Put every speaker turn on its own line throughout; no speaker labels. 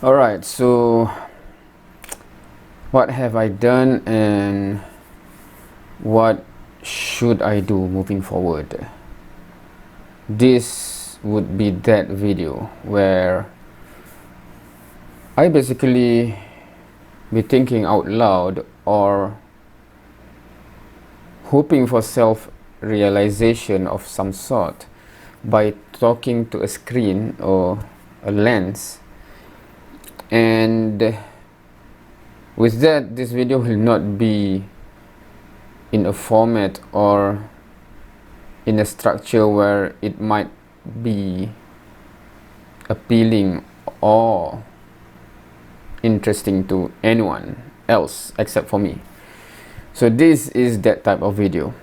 Alright, so what have I done and what should I do moving forward? This would be that video where I basically be thinking out loud or hoping for self-realization of some sort by talking to a screen or a lens. And with that, this video will not be in a format or in a structure where it might be appealing or interesting to anyone else except for me. So this is that type of video,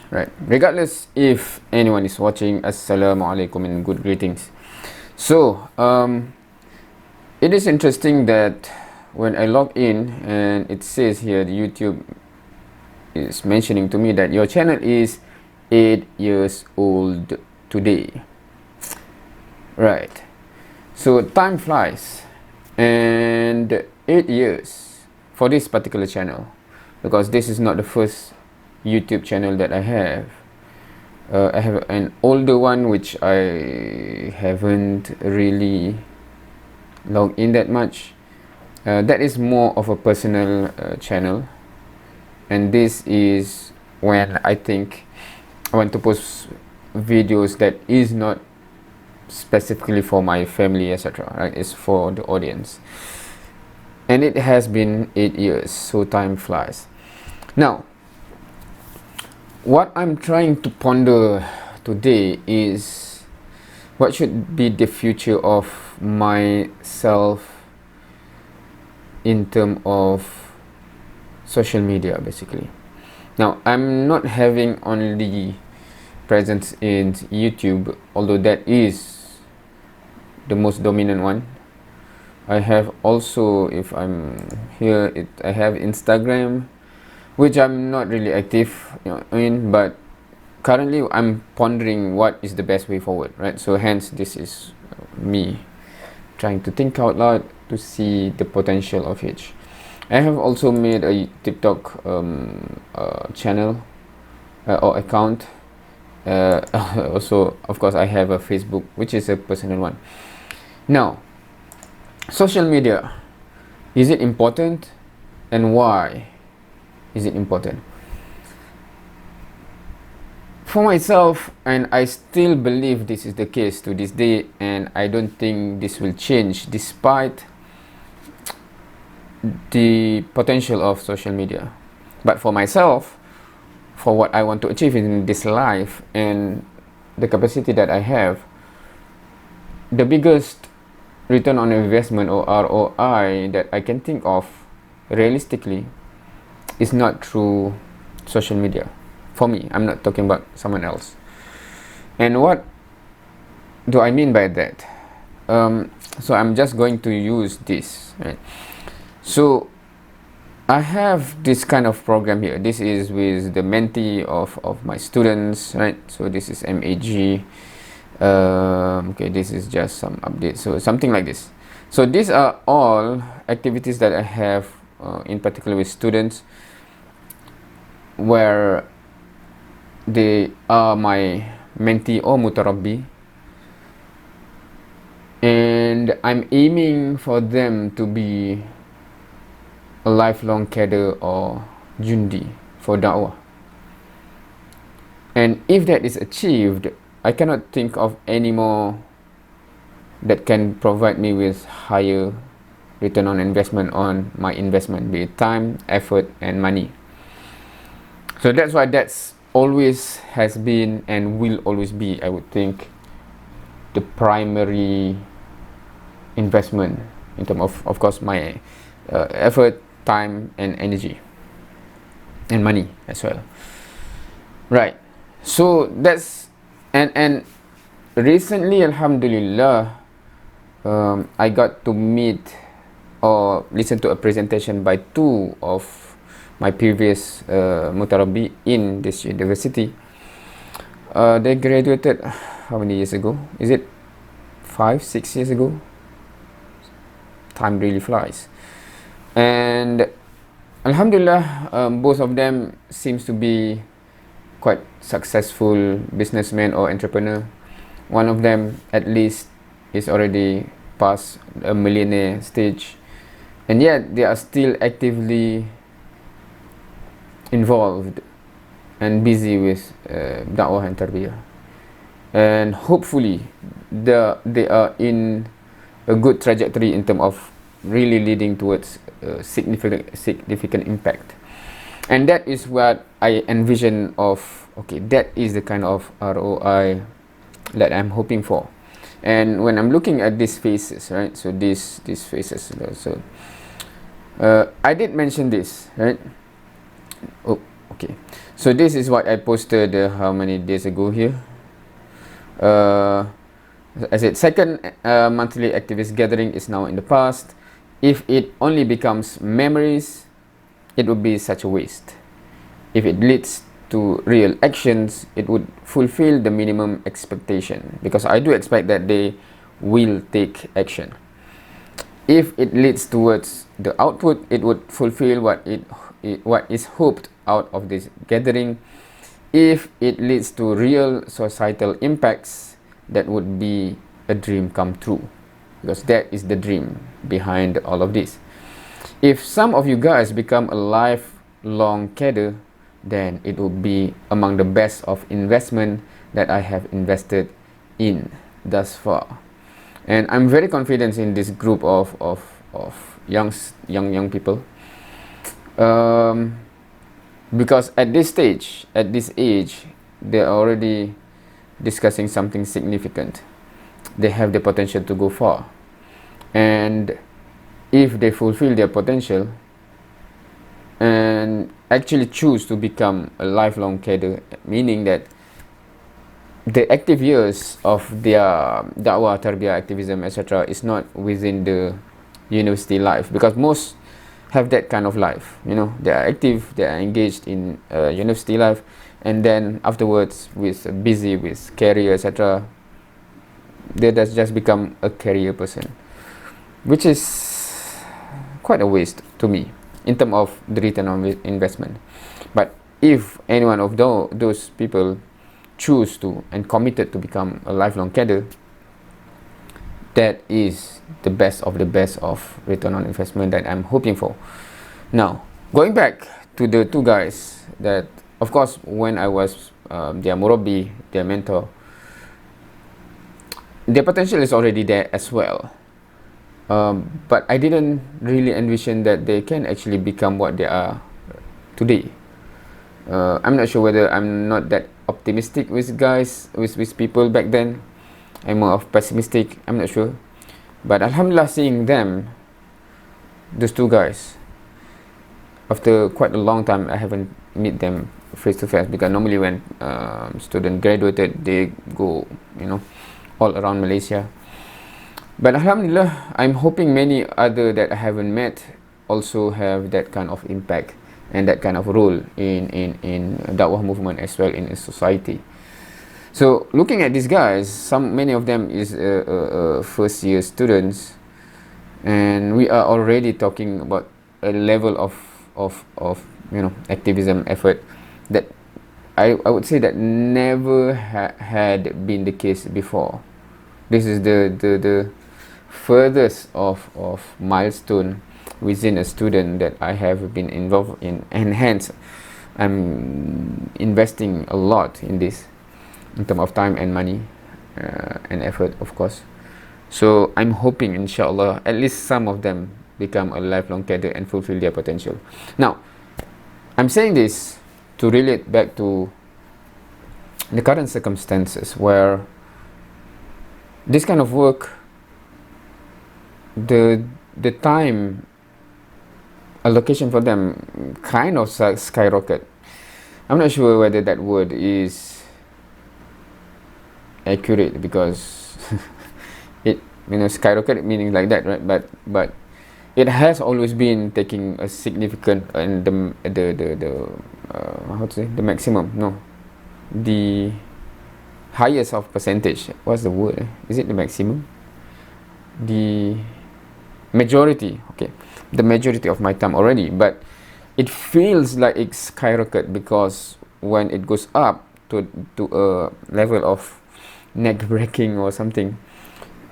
right? Regardless if anyone is watching, Assalamualaikum and good greetings. So it is interesting that when I log in and it says here the YouTube is mentioning to me that your channel is 8 years old today, right? So time flies, and 8 years for this particular channel, because this is not the first YouTube channel that I have. I have an older one which I haven't really logged in that much. That is more of a personal channel, and this is when I think I want to post videos that is not specifically for my family, etc. Right? It's for the audience, and it has been 8 years, so time flies. Now, what I'm trying to ponder today is what should be the future of myself in terms of social media, basically. Now, I'm not having only presence in YouTube, although that is the most dominant one. I have also, if I'm here, I have Instagram, which I'm not really active in, but currently I'm pondering what is the best way forward, right? So hence this is me trying to think out loud to see the potential of each. I have also made a TikTok channel or account. Also, of course, I have a Facebook, which is a personal one. Now, social media, is it important, and why is it important? For myself, and I still believe this is the case to this day, and I don't think this will change despite the potential of social media. But for myself, for what I want to achieve in this life and the capacity that I have, the biggest return on investment or ROI that I can think of realistically is not through social media. For me, I'm not talking about someone else. And what do I mean by that? So I'm just going to use this, right? So I have this kind of program here. This is with the mentee of my students, right? So this is MAG. Okay, this is just some updates. So something like this. So these are all activities that I have in particular with students, where they are my mentee or mutarabbi, and I'm aiming for them to be a lifelong cadre or jundi for da'wah. And if that is achieved, I cannot think of any more that can provide me with higher return on investment on my investment, be it time, effort, and money. So that's why that's always has been and will always be, I would think, the primary investment in terms of course, my effort, time, and energy, and money as well, right? So that's and recently, alhamdulillah, I got to meet or listen to a presentation by two of my previous mutarabbi in this university. They graduated how many years ago? Is it 5-6 years ago? time really flies. And Alhamdulillah, both of them seems to be quite successful businessman or entrepreneur. One of them at least is already past a millionaire stage, and yet they are still actively involved and busy with da'wah and tarbiyah. And hopefully they are in a good trajectory in terms of really leading towards significant impact. And that is what I envision of, okay, that is the kind of ROI that I'm hoping for. And when I'm looking at these faces, right, so these faces, so I did mention this, right? Oh, okay, so this is what I posted how many days ago here. I said second monthly activist gathering is now in the past. If it only becomes memories, it would be such a waste. If it leads to real actions, it would fulfill the minimum expectation, because I do expect that they will take action. If it leads towards the output, it would fulfill what is hoped out of this gathering. If it leads to real societal impacts, that would be a dream come true, because that is the dream behind all of this. If some of you guys become a lifelong cadre, then it will be among the best of investment that I have invested in thus far. And I'm very confident in this group of young people, because at this stage, at this age, they're already discussing something significant. They have the potential to go far, and if they fulfill their potential and actually choose to become a lifelong cadre, meaning that the active years of their da'wah, tarbiyah, activism, etc. is not within the university life, because most have that kind of life, you know, they are active, they are engaged in university life, and then afterwards busy with career, etc. They just become a career person, which is quite a waste to me in terms of the return on investment. But if any one of those people choose to and committed to become a lifelong cadre, that is the best of return on investment that I'm hoping for. Now, going back to the two guys that, of course, when I was their murabbi, their mentor, their potential is already there as well. But I didn't really envision that they can actually become what they are today. I'm not sure whether I'm not that optimistic with guys, with people back then. I'm more of pessimistic, I'm not sure. But alhamdulillah, seeing them, those two guys, after quite a long time, I haven't met them face to face, because normally when students graduated, they go, you know, all around Malaysia. But alhamdulillah, I'm hoping many other that I haven't met also have that kind of impact and that kind of role in Dawah movement as well in society. So looking at these guys, many of them is first year students, and we are already talking about a level of you know, activism effort that I would say that never had been the case before. This is the furthest of milestone within a student that I have been involved in, and hence I'm investing a lot in this in terms of time and money and effort, of course. So I'm hoping, inshallah, at least some of them become a lifelong cadre and fulfill their potential. Now, I'm saying this to relate back to the current circumstances where this kind of work, the time allocation for them kind of skyrocket. I'm not sure whether that word is accurate, because it, you know, skyrocket meaning like that, right? But it has always been taking a significant, and the how to say, the maximum, no, the highest of percentage. What's the word? Is it the maximum? The the majority of my time already, but it feels like it's skyrocket, because when it goes up to a level of neck breaking or something,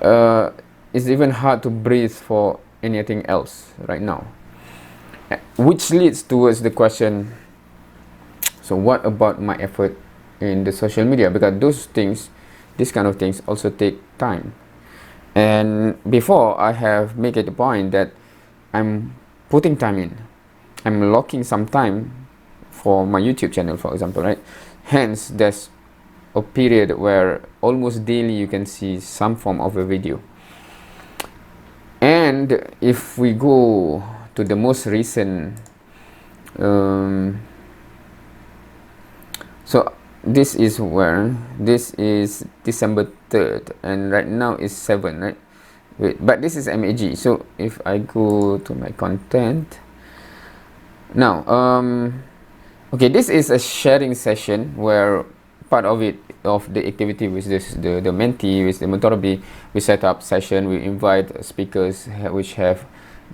it's even hard to breathe for anything else right now, which leads towards the question, so what about my effort in the social media? Because these kind of things also take time. And before, I have made it a point that I'm putting time in. I'm locking some time for my YouTube channel, for example, right? Hence, there's a period where almost daily you can see some form of a video. And if we go to the most recent, so this is December 3rd, and right now is 7, right? Wait, but this is MAG. So if I go to my content now, okay, this is a sharing session where part of the activity with the mentee, with the Motorobi, we set up session, we invite speakers which have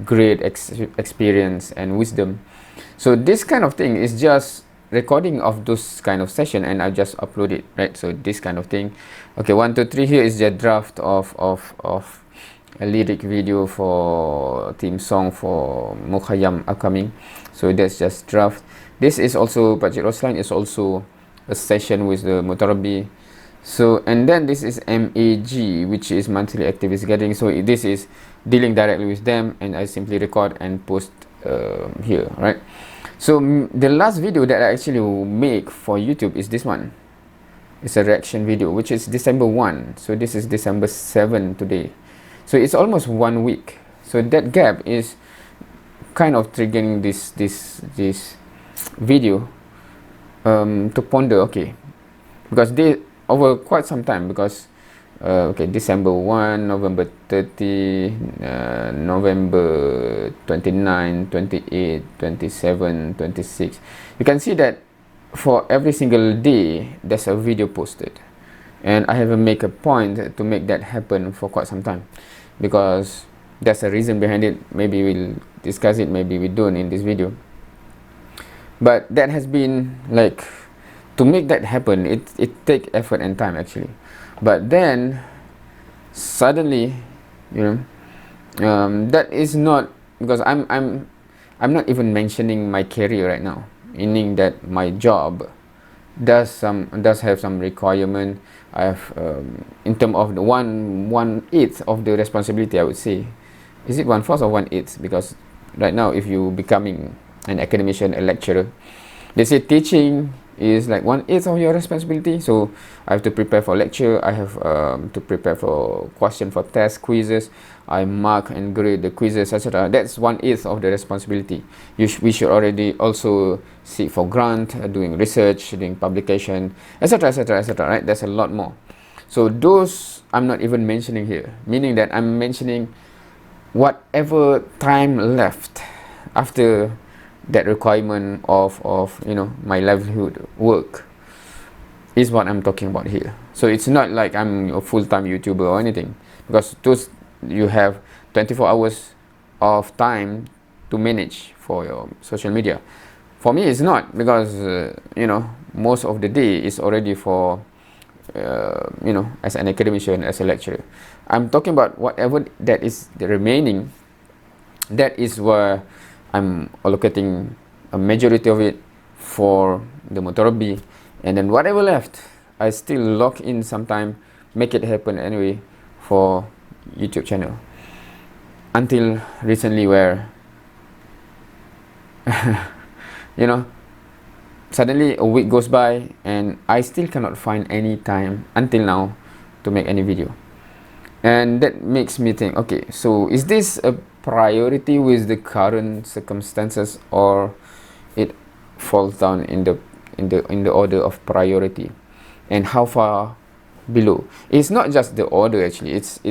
great experience and wisdom. So this kind of thing is just recording of those kind of session, and I just upload it, right? So this kind of thing. Okay, 1 2 3 here is the draft of a lyric video for theme song for Mukhayam upcoming. So that's just draft. This is also Pakcik Roslan is also a session with the Motorobi. So, and then this is MAG, which is monthly activist gathering. So this is dealing directly with them, and I simply record and post here, right? So the last video that I actually make for YouTube is this one. It's a reaction video, which is December 1. So this is December 7 today. So it's almost 1 week. So that gap is kind of triggering this video to ponder, okay, because they over quite some time, because okay, December 1, November 30, November 29, 28, 27, 26. You can see that for every single day there's a video posted, and I haven't made a point to make that happen for quite some time, because there's a reason behind it. Maybe we'll discuss it, maybe we don't in this video, but that has been like, to make that happen, it take effort and time actually. But then suddenly, you know, that is not, because I'm not even mentioning my career right now, meaning that my job does have some requirement. I have in terms of the 1/8 of the responsibility, I would say. Is it 1/4 or 1/8? Because right now, if you becoming an academician, a lecturer, they say teaching is like 1/8 of your responsibility. So I have to prepare for lecture, I have to prepare for question for test, quizzes, I mark and grade the quizzes, etc. That's 1/8 of the responsibility. We should already also seek for grant, doing research, doing publication, etc, etc, etc, right? There's a lot more. So those I'm not even mentioning here, meaning that I'm mentioning whatever time left after that requirement of you know, my livelihood work is what I'm talking about here. So it's not like I'm a full-time YouTuber or anything, because those, you have 24 hours of time to manage for your social media. For me, it's not, because you know, most of the day is already for you know, as an academician, as a lecturer. I'm talking about whatever that is the remaining. That is where I'm allocating a majority of it for the Motorobi, and then whatever left, I still lock in some time, make it happen anyway for YouTube channel. Until recently, where you know, suddenly a week goes by and I still cannot find any time until now to make any video. And that makes me think, okay, so is this a priority with the current circumstances, or it falls down in the order of priority, and how far below? It's not just the order actually, it's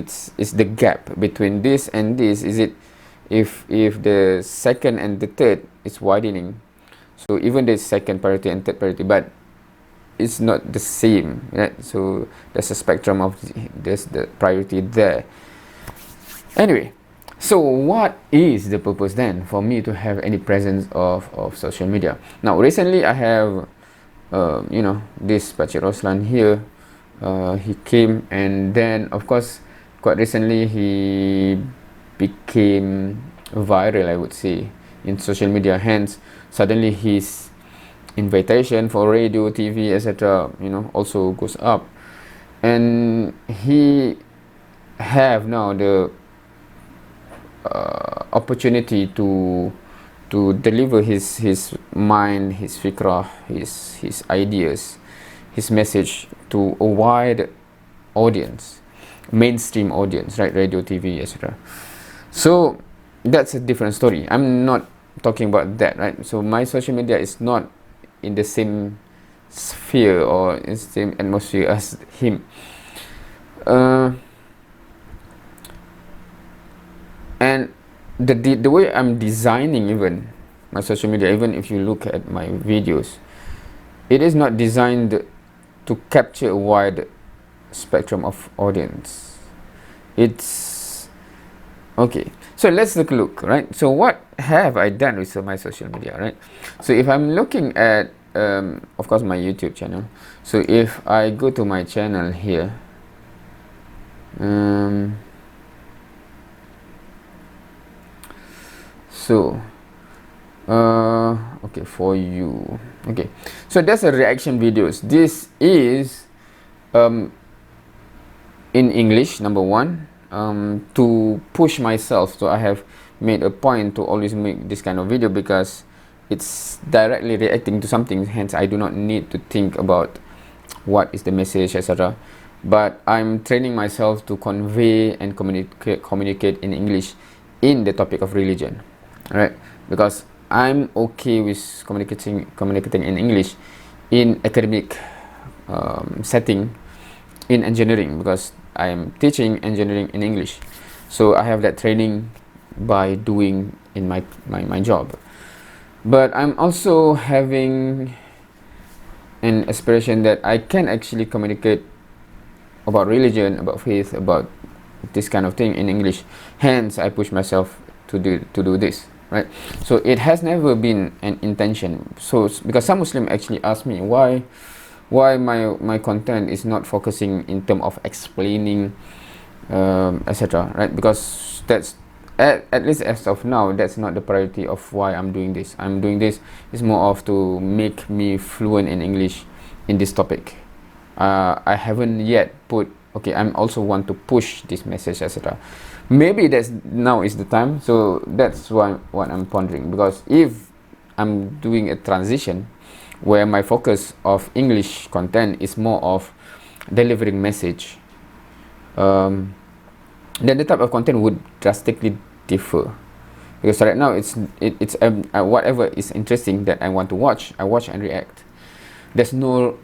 the gap between this and this. Is it, if the second and the third is widening, so even the second priority and third priority, but it's not the same, right? So there's a spectrum of the priority there. Anyway, So what is the purpose then for me to have any presence of social media? Now recently I have this Pakcik Roslan here. He came, and then of course quite recently he became viral, I would say, in social media. Hence suddenly his invitation for radio, TV, etc., also goes up, and he have now the opportunity to deliver his mind, his fikrah, his ideas, his message to a wide audience, mainstream audience, right? Radio, TV, etc. So that's a different story. I'm not talking about that, right? So my social media is not in the same sphere or in the same atmosphere as him. And the way I'm designing even my social media, even if you look at my videos, it is not designed to capture a wide spectrum of audience. It's okay. So let's take a look, right? So what have I done with my social media, right? So if I'm looking at of course my YouTube channel, so if I go to my channel here, so okay, for you, okay, so that's a reaction videos. This is in English, number one, to push myself. So I have made a point to always make this kind of video because it's directly reacting to something, hence I do not need to think about what is the message, etc. But I'm training myself to convey and communicate in English in the topic of religion, right? Because I'm okay with communicating in English in academic setting, in engineering, because I am teaching engineering in English. So I have that training by doing in my job. But I'm also having an aspiration that I can actually communicate about religion, about faith, about this kind of thing in English. Hence I push myself to do this, right? So it has never been an intention. So because some Muslim actually ask me why my content is not focusing in terms of explaining, etc., right? Because that's at least as of now, that's not the priority of why I'm doing this. I'm doing this is more of to make me fluent in English in this topic. I haven't yet put, okay, I'm also want to push this message, etc. Maybe that's now is the time. So that's why what I'm pondering, because if I'm doing a transition where my focus of English content is more of delivering message, then the type of content would drastically differ. Because right now it's whatever is interesting that I want to watch, I watch and react. There's no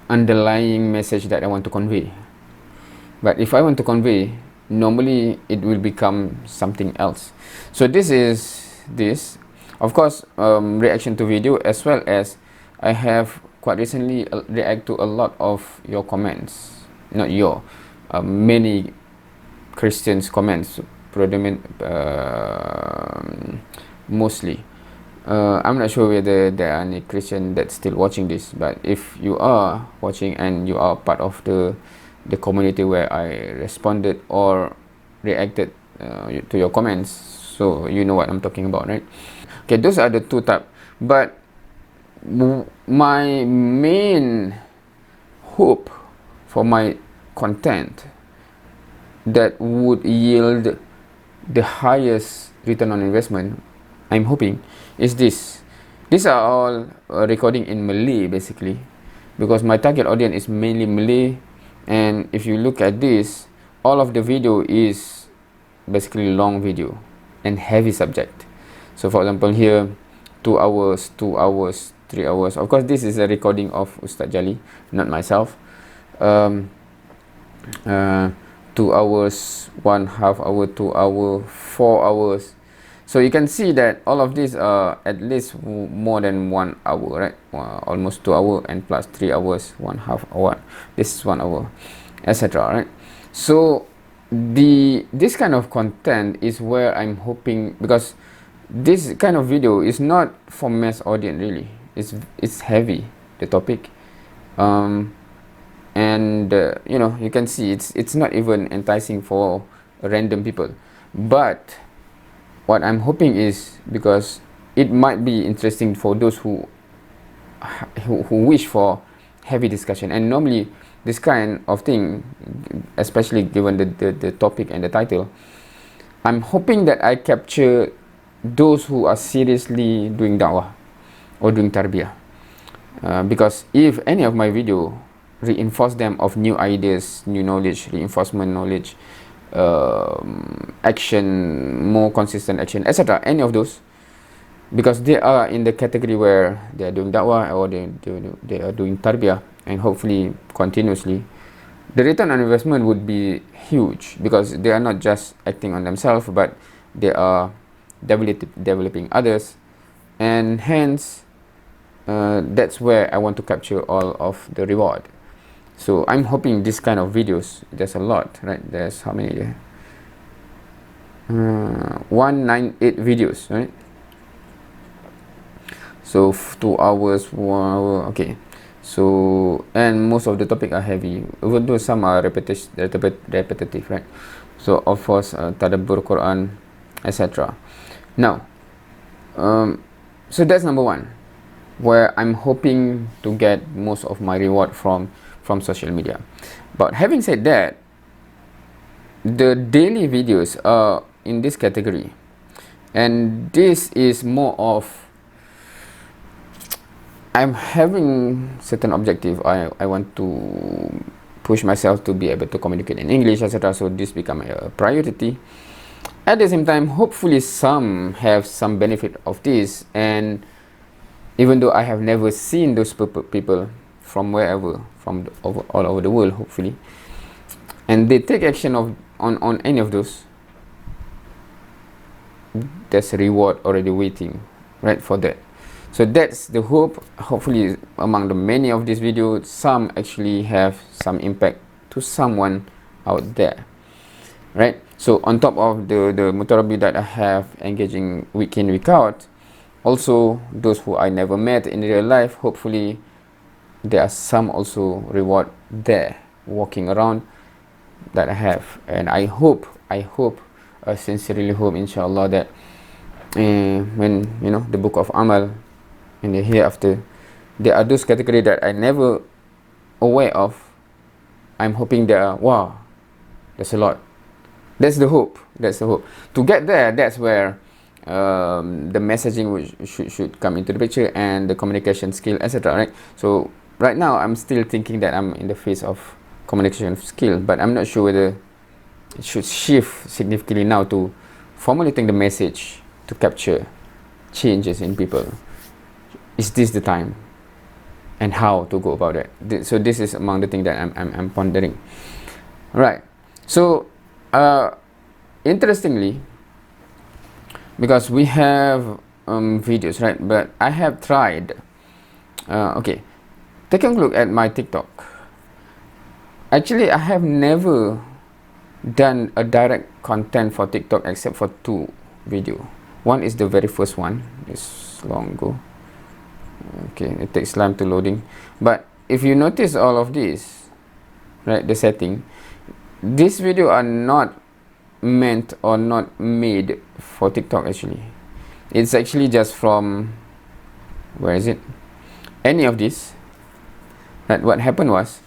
underlying message that I want to convey. But if I want to convey, normally it will become something else. So this is this, of course, reaction to video, as well as I have quite recently react to a lot of your comments, not your, many Christians comments, mostly. I'm not sure whether there are any Christian that's still watching this, but if you are watching and you are part of the community where I responded or reacted to your comments, so you know what I'm talking about, right? Okay, those are the two type. But my main hope for my content that would yield the highest return on investment, I'm hoping, is this. These are all recording in Malay, basically, because my target audience is mainly Malay. And if you look at this, all of the video is basically long video and heavy subject. So for example here, 2 hours, 2 hours, 3 hours. Of course this is a recording of Ustaz Jali, not myself. 2 hours, 1/2 hour, 2 hour, 4 hours. So you can see that all of these are at least more than 1 hour, right? Almost 2 hour and plus 3 hours, 1/2 hour. This is 1 hour, etc., right? So this kind of content is where I'm hoping, because this kind of video is not for mass audience really. It's heavy, the topic, and you know, you can see it's not even enticing for random people. But what I'm hoping is, because it might be interesting for those who wish for heavy discussion, and normally this kind of thing, especially given the topic and the title, I'm hoping that I capture those who are seriously doing da'wah or doing tarbiyah, because if any of my video reinforce them of new ideas, new knowledge, reinforcement knowledge, action, more consistent action, etc., any of those, because they are in the category where they are doing da'wah or they are doing tarbiyah, and hopefully continuously, the return on investment would be huge, because they are not just acting on themselves, but they are developing others, and hence that's where I want to capture all of the reward. So I'm hoping this kind of videos, there's a lot, right? There's how many there? 198 videos, right? So 2 hours, 1 hour, okay. So, and most of the topic are heavy, even though some are repetitive, right? So of course, tadabbur Quran, etc. Now, so that's number one, where I'm hoping to get most of my reward from social media. But having said that, the daily videos are in this category, and this is more of, I'm having certain objective. I want to push myself to be able to communicate in English, etc. So this become a priority. At the same time, hopefully some have some benefit of this, and even though I have never seen those people from wherever, from all over the world, hopefully, and they take action on any of those, there's a reward already waiting, right, for that. So that's the hope. Hopefully among the many of these videos, some actually have some impact to someone out there, right? So on top of the Mutarabi that I have engaging week in, week out, also those who I never met in real life, hopefully there are some also reward there walking around that I have. And I hope, I sincerely hope, inshallah, that when, you know, the book of Amal in the hereafter, there are those categories that I never aware of. I'm hoping there are, wow, there's a lot. That's the hope. To get there, that's where the messaging should come into the picture, and the communication skill, etc., right? So right now I'm still thinking that I'm in the phase of communication skill, but I'm not sure whether it should shift significantly now to formulating the message to capture changes in people. Is this the time, and how to go about it? So this is among the things that I'm pondering. Right. So interestingly, because we have videos, right? But I have tried. Okay, taking a look at my TikTok. Actually, I have never done a direct content for TikTok except for 2 videos. One is the very first one. It's long ago. Okay, it takes time to loading. But if you notice all of this, right, the setting, these videos are not meant or not made for TikTok. Actually, it's actually just from, where is it, any of this. That what happened was,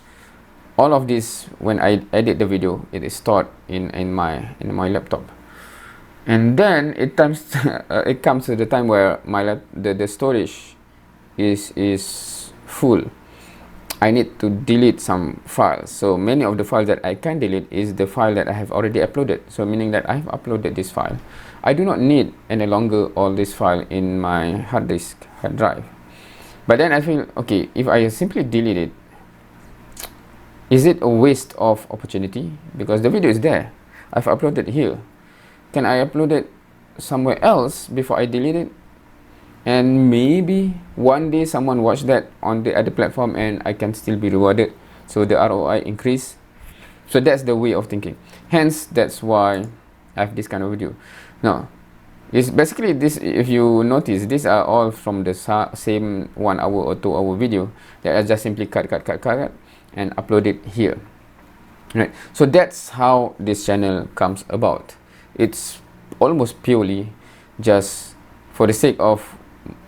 all of this, when I edit the video, it is stored in my laptop, and then it comes it comes to the time where the storage is full. I need to delete some files. So many of the files that I can delete is the file that I have already uploaded. So meaning that I have uploaded this file. I do not need any longer all this file in my hard drive. But then I feel, okay, if I simply delete it, is it a waste of opportunity? Because the video is there. I've uploaded here. Can I upload it somewhere else before I delete it? And maybe one day someone watch that on the other platform and I can still be rewarded. So the ROI increase. So that's the way of thinking. Hence, that's why I have this kind of video. Now, it's basically this. If you notice, these are all from the same 1 hour or 2 hour video that I just simply cut and upload it here. Right. So that's how this channel comes about. It's almost purely just for the sake of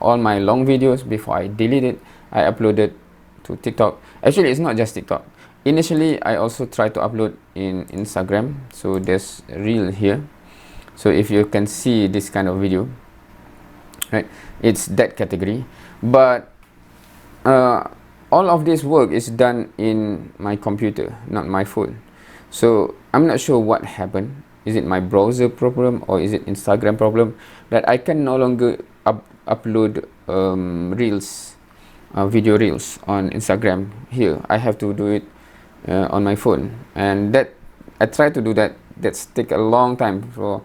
all my long videos. Before I delete it, I upload it to TikTok. Actually, it's not just TikTok. Initially, I also try to upload in Instagram. So there's a reel here. So if you can see this kind of video, right, it's that category. But all of this work is done in my computer, not my phone. So I'm not sure what happened. Is it my browser problem or is it Instagram problem that I can no longer upload reels, video reels on Instagram here? I have to do it on my phone, and that I try to do that. That's take a long time for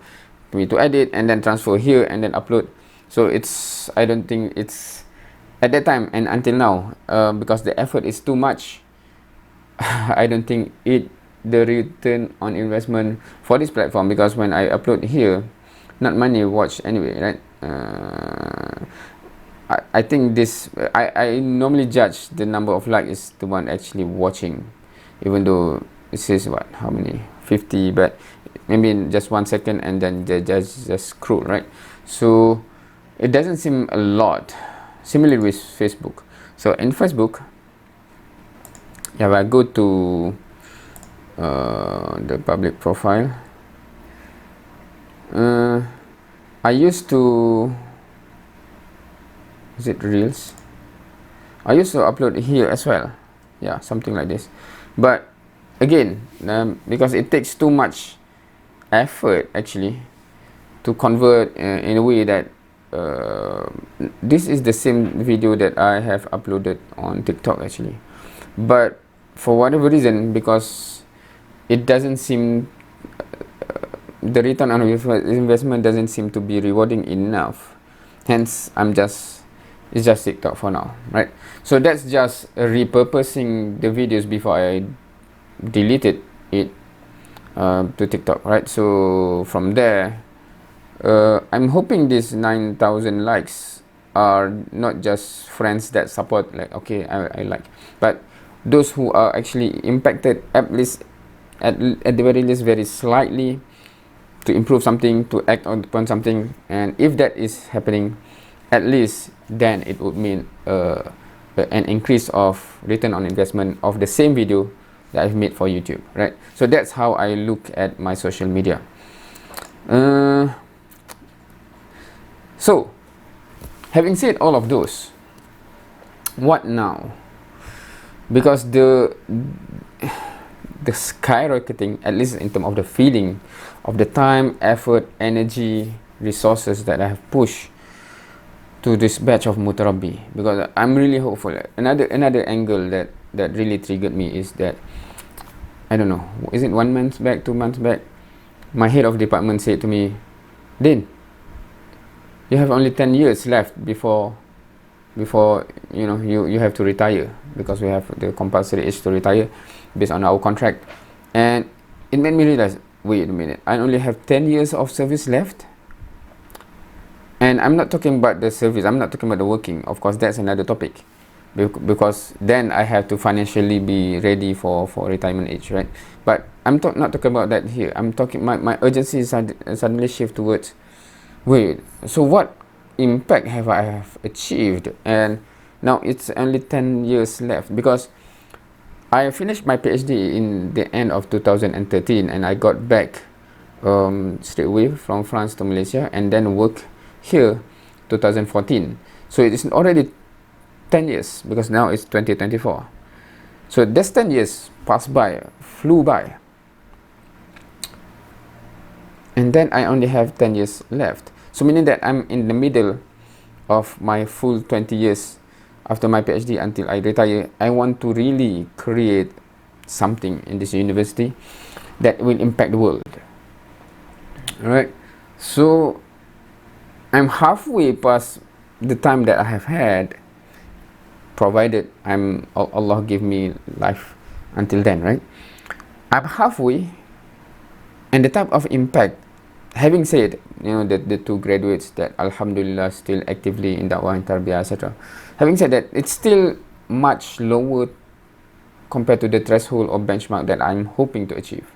me to edit and then transfer here and then upload. So it's, I don't think it's at that time and until now, because the effort is too much. I don't think the return on investment for this platform, because when I upload here, not many watch anyway, right? I think this, I normally judge the number of likes is the one actually watching, even though it says what, how many, 50, but maybe in just 1 second and then they just scroll, right? So it doesn't seem a lot. Similarly with Facebook. So in Facebook, if I go to the public profile, I used to, is it reels? I used to upload here as well, yeah, something like this. But again, because it takes too much effort actually to convert in a way that this is the same video that I have uploaded on TikTok actually, but for whatever reason, because it doesn't seem the return on investment doesn't seem to be rewarding enough, hence it's just TikTok for now, right? So that's just repurposing the videos before I deleted it to TikTok, right? So from there, I'm hoping these 9,000 likes are not just friends that support, like, okay, I like, but those who are actually impacted, at least at the very least very slightly, to improve something, to act upon something. And if that is happening, at least then it would mean an increase of return on investment of the same video that I've made for YouTube, right? So that's how I look at my social media. So having said all of those, what now? Because the skyrocketing, at least in terms of the feeling of the time, effort, energy, resources that I have pushed to this batch of Mutarabbi, because I'm really hopeful. Another angle that really triggered me is that, I don't know, is it 1 month back, 2 months back, my head of department said to me, Din, you have only 10 years left before you know you have to retire, because we have the compulsory age to retire based on our contract. And it made me realize, wait a minute, I only have 10 years of service left. And I'm not talking about the service, I'm not talking about the working, of course that's another topic, because then I have to financially be ready for retirement age, right? But I'm not talking about that here. I'm talking, my urgency is suddenly shift towards, wait, so what impact have I achieved? And now it's only 10 years left, because I finished my PhD in the end of 2013 and I got back straight away from France to Malaysia and then work here 2014. So it is already 10 years, because now it's 2024. So this 10 years passed by, flew by, and then I only have 10 years left. So meaning that I'm in the middle of my full 20 years after my PhD until I retire. I want to really create something in this university that will impact the world. Alright, so I'm halfway past the time that I have had, provided Allah give me life until then, right? I'm halfway, and the type of impact, having said, the two graduates that alhamdulillah still actively in dakwah and tarbiyah, etc., having said that, it's still much lower compared to the threshold or benchmark that I'm hoping to achieve.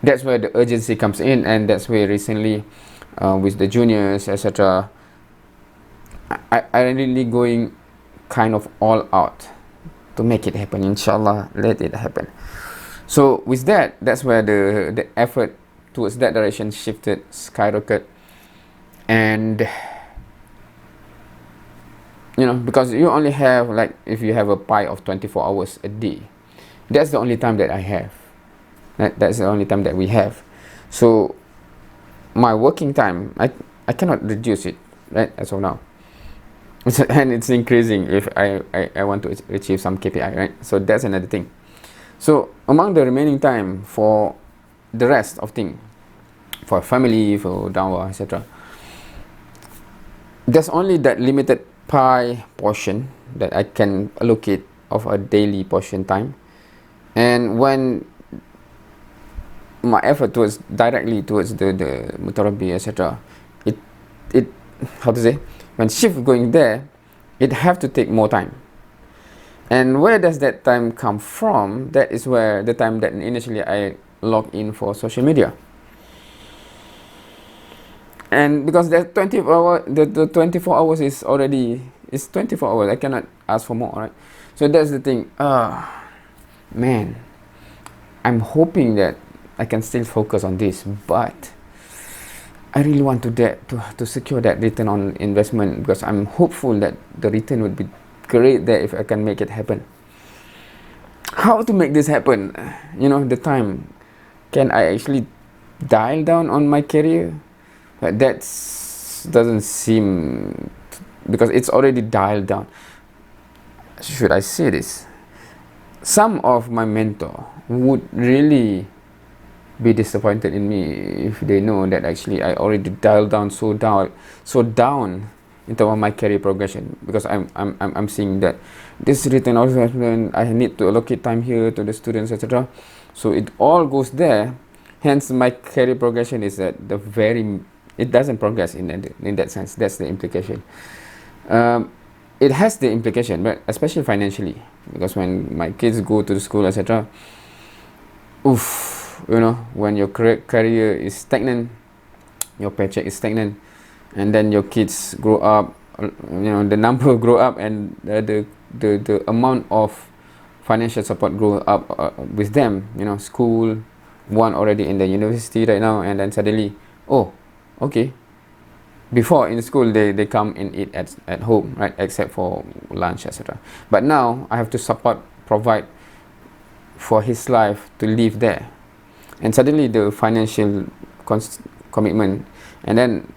That's where the urgency comes in, and that's where recently with the juniors, etc., I really going kind of all out to make it happen. Inshallah, let it happen. So with that, that's where the effort towards that direction shifted, skyrocket. And because you only have, like, if you have a pie of 24 hours a day, that's the only time that I have. That's the only time that we have. So my working time, I cannot reduce it, right, as of now. And it's increasing if I want to achieve some KPI, right? So that's another thing. So among the remaining time for the rest of things, for family, for dawah, etc., there's only that limited pie portion that I can allocate of a daily portion time. And when my effort towards directly towards the mutarabbi, etc., it how to say, when shift going there, it have to take more time. And where does that time come from? That is where the time that initially I log in for social media. And because that 24 hours is 24 hours. I cannot ask for more, right? So that's the thing. Man, I'm hoping that I can still focus on this, but I really want to secure that return on investment, because I'm hopeful that the return would be great there if I can make it happen. How to make this happen? The time. Can I actually dial down on my career? That doesn't seem, because it's already dialed down. Should I say this? Some of my mentor would really be disappointed in me if they know that actually I already dialed down so down in terms of my career progression, because I'm seeing that this return on investment, I need to allocate time here to the students, etc. So it all goes there. Hence my career progression is at the it doesn't progress in that sense. That's the implication. It has the implication, but especially financially, because when my kids go to the school, etc., when your career is stagnant, your paycheck is stagnant, and then your kids grow up, the number grow up, and the amount of financial support grow up with them. School, one already in the university right now, and then suddenly, okay. Before in school they come and eat at home, right, except for lunch, etc. But now I have to provide for his life to live there, and suddenly the financial commitment, and then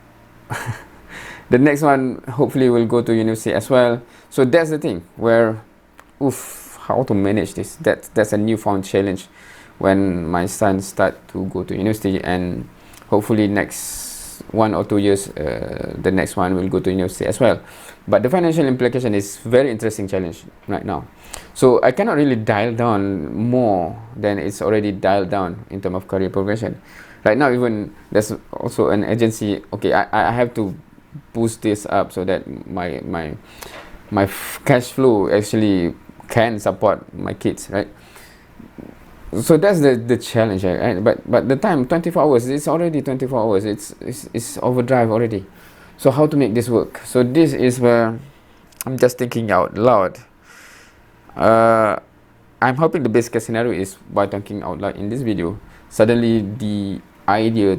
the next one hopefully will go to university as well. So that's the thing where how to manage this. That's a newfound challenge when my son start to go to university, and hopefully next 1 or 2 years the next one will go to university as well. But the financial implication is very interesting challenge right now. So I cannot really dial down more than it's already dialed down in terms of career progression. Right now, even there's also an agency. Okay, I have to boost this up so that my cash flow actually can support my kids, right? So that's the challenge, right? But the time, 24 hours, it's already 24 hours. It's overdrive already. So how to make this work? So this is where I'm just thinking out loud. I'm hoping the best case scenario is, by thinking out loud in this video, suddenly the idea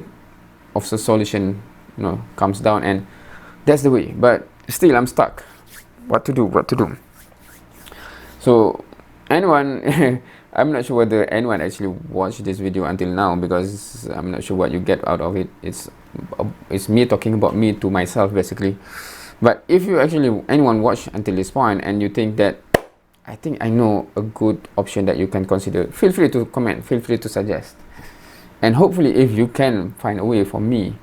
of the solution comes down, and that's the way. But still I'm stuck. What to do? So anyone I'm not sure whether anyone actually watched this video until now, because I'm not sure what you get out of it. It's me talking about me to myself, basically. But if you anyone watch until this point and you think that I think I know a good option that you can consider, feel free to comment, feel free to suggest. And hopefully if you can find a way for me,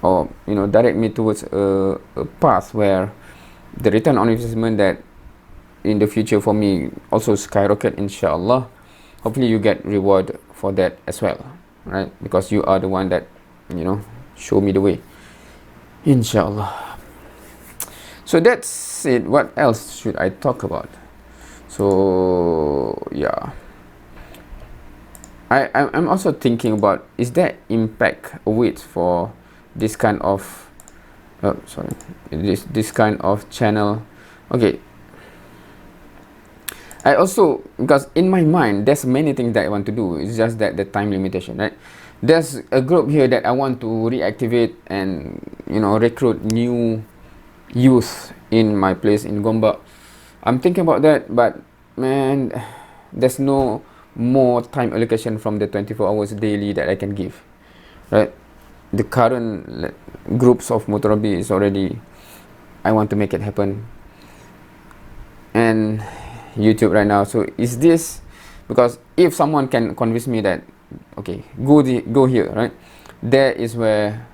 or direct me towards a path where the return on investment that in the future for me also skyrocket, inshallah. Hopefully you get reward for that as well, right? Because you are the one that, you know, show me the way, inshallah. So that's it. What else should I talk about? So yeah, I'm also thinking about, is there impact weight for this kind of this kind of channel? Okay, I also, because in my mind there's many things that I want to do, it's just that the time limitation, right? There's a group here that I want to reactivate and, you know, recruit new youth in my place in Gombak. I'm thinking about that, but man, there's no more time allocation from the 24 hours daily that I can give, right? The current groups of Motorobi is already, I want to make it happen, and YouTube right now. So is this, because if someone can convince me that, okay, go here, right, there is where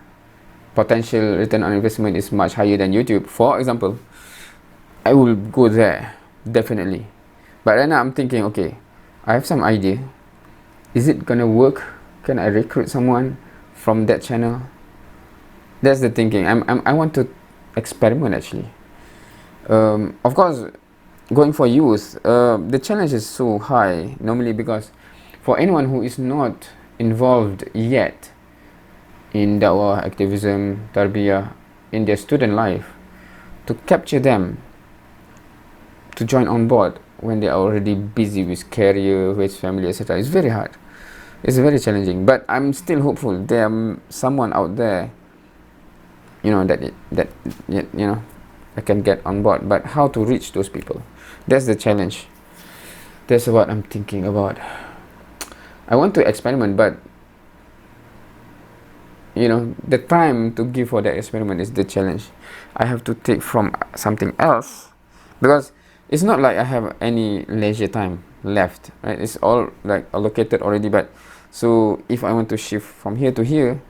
potential return on investment is much higher than YouTube, for example, I will go there definitely. But right now I'm thinking, okay, I have some idea, is it gonna work? Can I recruit someone from that channel? That's the thinking. I want to experiment actually. Of course, going for youth, the challenge is so high normally, because for anyone who is not involved yet in da'wah, activism, tarbiyah, in their student life, to capture them to join on board when they are already busy with career, with family, etc., it's very hard. It's very challenging. But I'm still hopeful there someone out there, you know, that you know, I can get on board. But how to reach those people? That's the challenge. That's what I'm thinking about. I want to experiment, but you know, the time to give for that experiment is the challenge. I have to take from something else, because it's not like I have any leisure time left, right? It's all like allocated already. But so if I want to shift from here to here,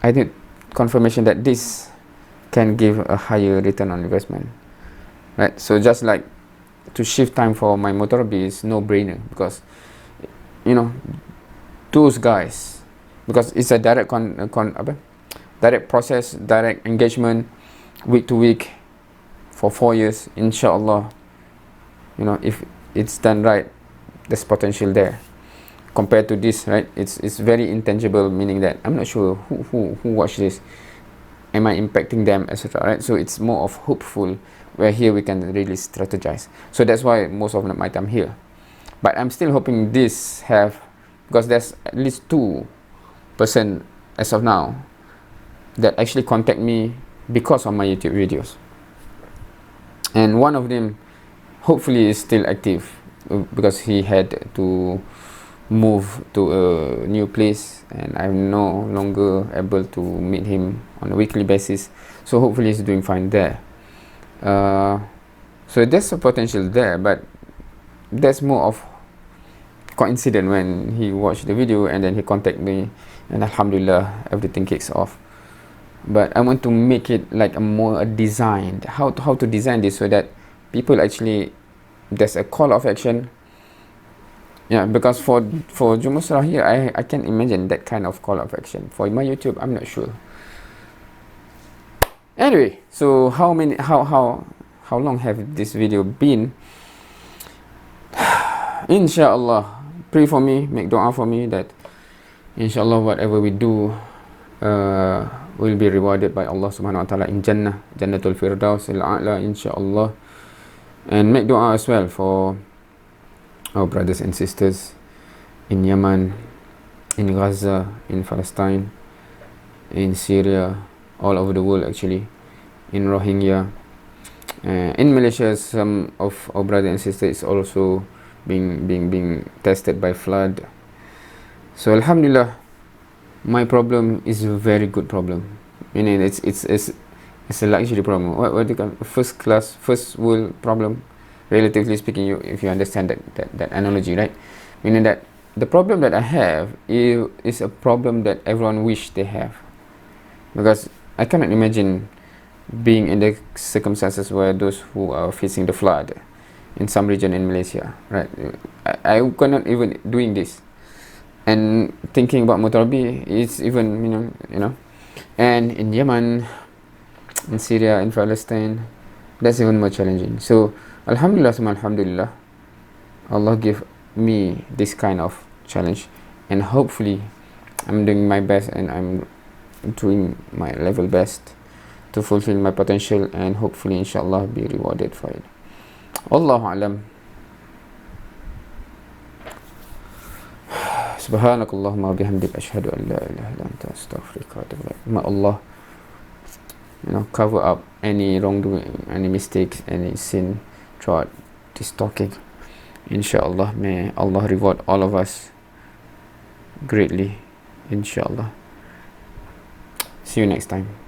I need confirmation that this can give a higher return on investment, right? So just like to shift time for my Motorobi is no brainer, because you know, those guys, because it's a direct direct process, direct engagement, week to week for 4 years, inshallah. You know, if it's done right, there's potential there. Compared to this, right, it's very intangible, meaning that I'm not sure who watch this, am I impacting them, etc., right? So it's more of hopeful, where here we can really strategize. So that's why most of my time here. But I'm still hoping this have, because there's at least 2% as of now that actually contact me because of my YouTube videos, and one of them hopefully is still active, because he had to move to a new place and I'm no longer able to meet him on a weekly basis. So hopefully he's doing fine there. So there's a potential there, but that's more of coincidence when he watched the video and then he contacted me, and alhamdulillah everything kicks off. But I want to make it like a more designed, how to design this so that people actually, there's a call of action. Yeah, because for Jumusrah here, I can imagine that kind of call of action. For my YouTube, I'm not sure. Anyway, so how long have this video been? Inshallah, pray for me, make dua for me that inshallah whatever we do will be rewarded by Allah subhanahu wa ta'ala in Jannah, Jannatul Firdaus al-A'la, inshallah. And make dua as well for our brothers and sisters in Yemen, in Gaza, in Palestine, in Syria, all over the world actually, in Rohingya, in Malaysia. Some of our brothers and sisters is also being tested by flood. So alhamdulillah, my problem is a very good problem. Meaning it's a luxury problem. What do you call first world problem, relatively speaking, if you understand that analogy, right? Meaning that the problem that I have is a problem that everyone wish they have, because I cannot imagine being in the circumstances where those who are facing the flood in some region in Malaysia, right? I cannot even doing this. and thinking about Mutarabi is even, and in Yemen, in Syria, in Palestine, that's even more challenging. So alhamdulillah, alhamdulillah, Allah give me this kind of challenge, and hopefully I'm doing my best, and I'm doing my level best to fulfill my potential, and hopefully inshallah be rewarded for it. Wallahu alam. Subhanakallahumma bihamdik ashhadu an la ilaha illa anta astaghfiruka wa atubu ilaik. May Allah cover up any wrongdoing, any mistakes, any sin throughout this talking. Inshallah, may Allah reward all of us greatly. Inshallah. See you next time.